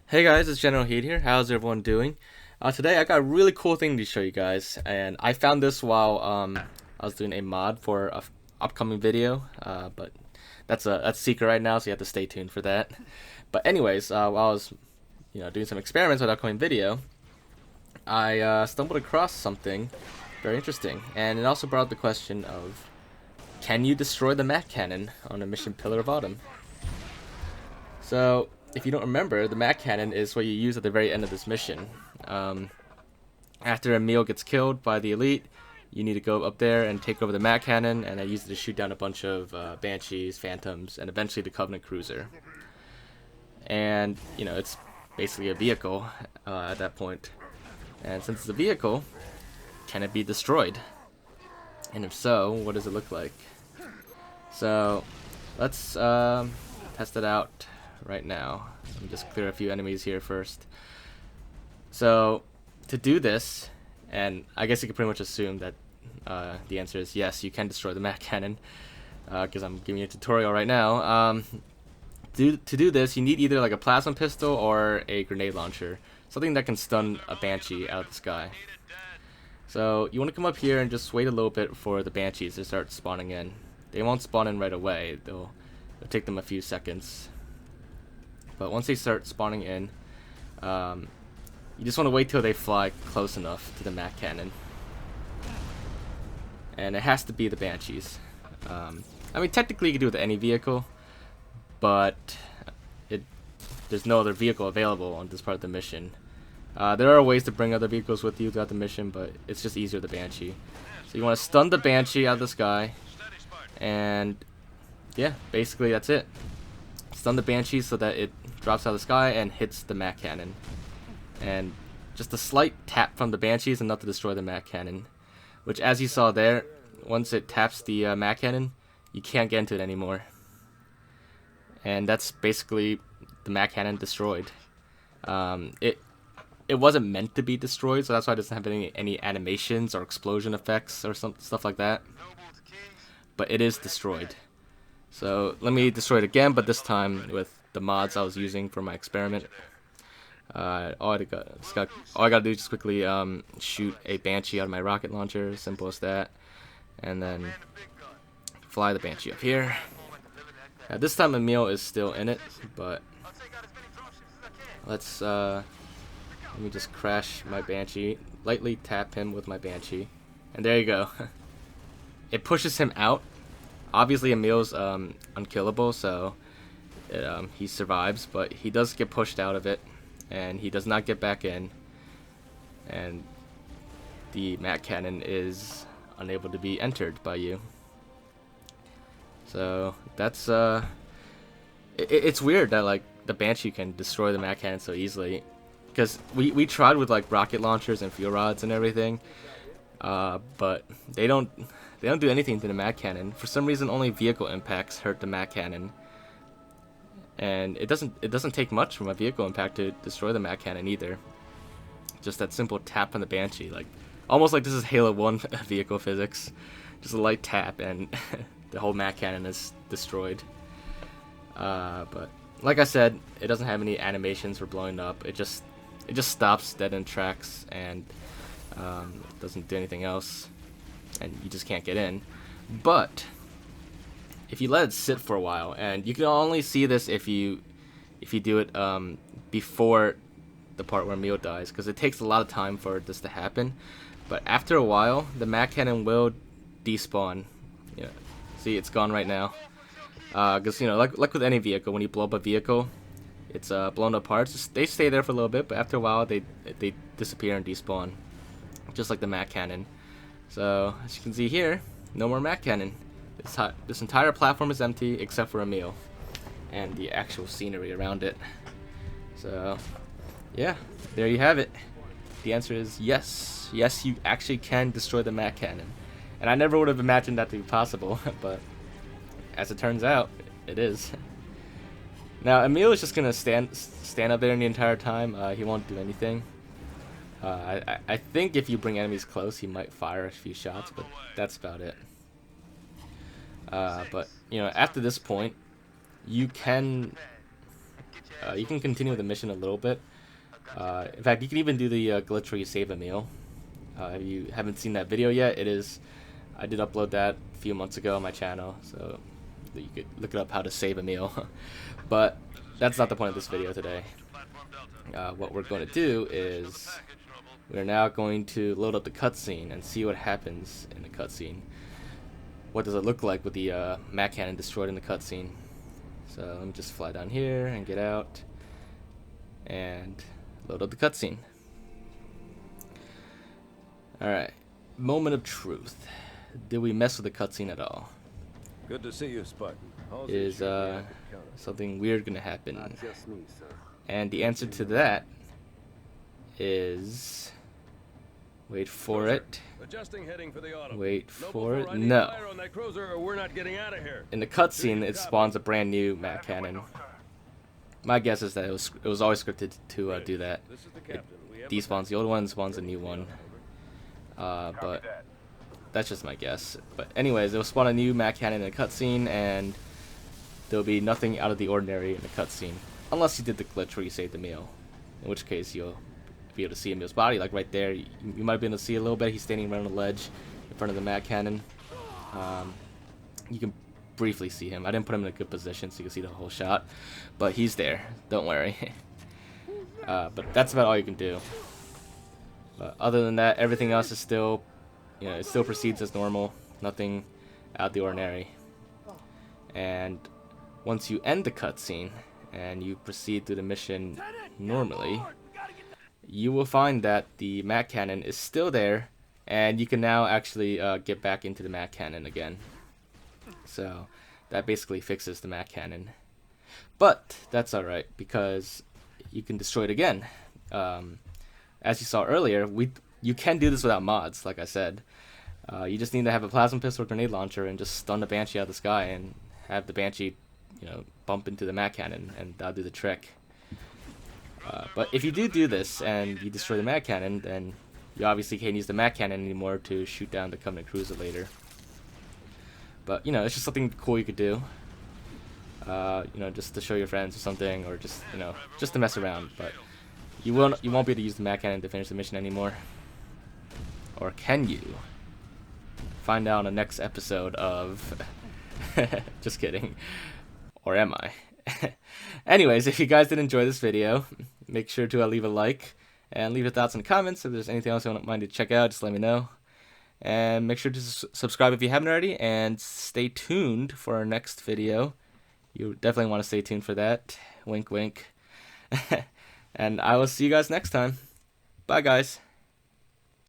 Hey guys, it's Generalkidd here. How's everyone doing? Today I got a really cool thing to show you guys, and I found this while I was doing a mod for a upcoming video, but that's secret right now, so you have to stay tuned for that. But anyways, while I was doing some experiments with upcoming video, I stumbled across something very interesting, and it also brought up the question of, can you destroy the Mac cannon on a mission Pillar of Autumn? So, if you don't remember, the Mac Cannon is what you use at the very end of this mission. Um, After Emil gets killed by the elite, you need to go up there and take over the Mac Cannon, and I use it to shoot down a bunch of Banshees, Phantoms, and eventually the Covenant Cruiser. And, it's basically a vehicle at that point. And since it's a vehicle, can it be destroyed? And if so, what does it look like? So, let's test it out right now. Let me just clear a few enemies here first. So, to do this, and I guess you can pretty much assume that the answer is yes, you can destroy the Mac Cannon, because I'm giving you a tutorial right now. To do this, you need either like a plasma pistol or a grenade launcher, something that can stun a Banshee out of the sky. So, you want to come up here and just wait a little bit for the Banshees to start spawning in. They won't spawn in right away, it'll take them a few seconds. But once they start spawning in, you just want to wait till they fly close enough to the Mac Cannon. And it has to be the Banshees. I mean, technically you can do it with any vehicle, but there's no other vehicle available on this part of the mission. There are ways to bring other vehicles with you throughout the mission, but it's just easier with the Banshee. So you want to stun the Banshee out of the sky, and yeah, basically that's it. Stun the Banshee so that it drops out of the sky and hits the Mac Cannon. And just a slight tap from the Banshee is enough to destroy the Mac Cannon. Which, as you saw there, once it taps the Mac Cannon, you can't get into it anymore. And that's basically the Mac Cannon destroyed. It wasn't meant to be destroyed, so that's why it doesn't have any animations or explosion effects or stuff like that. But it is destroyed. So let me destroy it again, but this time with the mods I was using for my experiment. All I gotta do is just quickly shoot a Banshee out of my rocket launcher, simple as that, and then fly the Banshee up here. Now, this time Emil is still in it, but let me just crash my Banshee, lightly tap him with my Banshee, and there you go. It pushes him out. Obviously Emil's unkillable, so he survives, but he does get pushed out of it, and he does not get back in, and the Mac Cannon is unable to be entered by you. So that's it's weird that like the Banshee can destroy the Mac Cannon so easily, because we tried with like rocket launchers and fuel rods and everything, but they don't do anything to the Mac Cannon. For some reason, only vehicle impacts hurt the Mac Cannon, and it doesn't take much from a vehicle impact to destroy the Mac Cannon either. Just that simple tap on the Banshee, like almost like this is Halo 1 vehicle physics. Just a light tap and the whole Mac Cannon is destroyed. But like I said, it doesn't have any animations for blowing up. It just stops dead in tracks and doesn't do anything else, and you just can't get in. But if you let it sit for a while, and you can only see this if you do it before the part where Emil dies, because it takes a lot of time for this to happen. But after a while, the Mac Cannon will despawn. Yeah, see, it's gone right now. Because like with any vehicle, when you blow up a vehicle, it's blown up parts. They stay there for a little bit, but after a while, they disappear and despawn, just like the Mac Cannon. So as you can see here, no more Mac Cannon. This entire platform is empty except for Emil and the actual scenery around it. So yeah, there you have it. The answer is yes. Yes, you actually can destroy the Mac Cannon. And I never would have imagined that to be possible, but as it turns out, it is. Now, Emil is just going to stand up there the entire time. He won't do anything. I think if you bring enemies close, he might fire a few shots, but that's about it. But, after this point, you can you can continue the mission a little bit. In fact, you can even do the glitch where you save a meal. If you haven't seen that video yet, I did upload that a few months ago on my channel, so you could look it up, how to save a meal. But that's not the point of this video today. What we're going to do is we're now going to load up the cutscene and see what happens in the cutscene. What does it look like with the Mac cannon destroyed in the cutscene? So let me just fly down here and get out and load up the cutscene. Alright, moment of truth. Did we mess with the cutscene at all? Good to see you, Spartan. Is something weird gonna happen? Not just me, sir. And the answer to that is, wait for it. Adjusting heading for the auto. Wait for it. No. We're not getting out of here. In the cutscene, it spawns a brand new Mac cannon. My guess is that it was always scripted to do that. It despawns the old one, spawns a new one. But that's just my guess. But anyways, it will spawn a new Mac cannon in a cutscene, and there will be nothing out of the ordinary in the cutscene, unless you did the glitch where you saved the meal, in which case you'll be able to see Emil's body, like right there. You might be able to see a little bit. He's standing right on the ledge in front of the Mac cannon. You can briefly see him. I didn't put him in a good position so you can see the whole shot, but he's there. Don't worry. But that's about all you can do. But other than that, everything else is still, it still proceeds as normal. Nothing out of the ordinary. And once you end the cutscene and you proceed through the mission normally, you will find that the Mac cannon is still there, and you can now actually get back into the Mac cannon again. So that basically fixes the Mac cannon. But that's alright, because you can destroy it again. As you saw earlier, you can do this without mods, like I said. You just need to have a plasma pistol or grenade launcher and just stun the Banshee out of the sky and have the Banshee, bump into the Mac cannon, and that'll do the trick. But if you do this and you destroy the Mac cannon, then you obviously can't use the Mac cannon anymore to shoot down the Covenant cruiser later. But it's just something cool you could do. Just to show your friends or something, or just just to mess around. But you won't be able to use the Mac cannon to finish the mission anymore. Or can you? Find out on the next episode of just kidding. Or am I? Anyways, if you guys did enjoy this video, make sure to leave a like and leave your thoughts in the comments. If there's anything else you want to check out, just let me know. And make sure to subscribe if you haven't already, and stay tuned for our next video. You definitely want to stay tuned for that. Wink, wink. And I will see you guys next time. Bye, guys.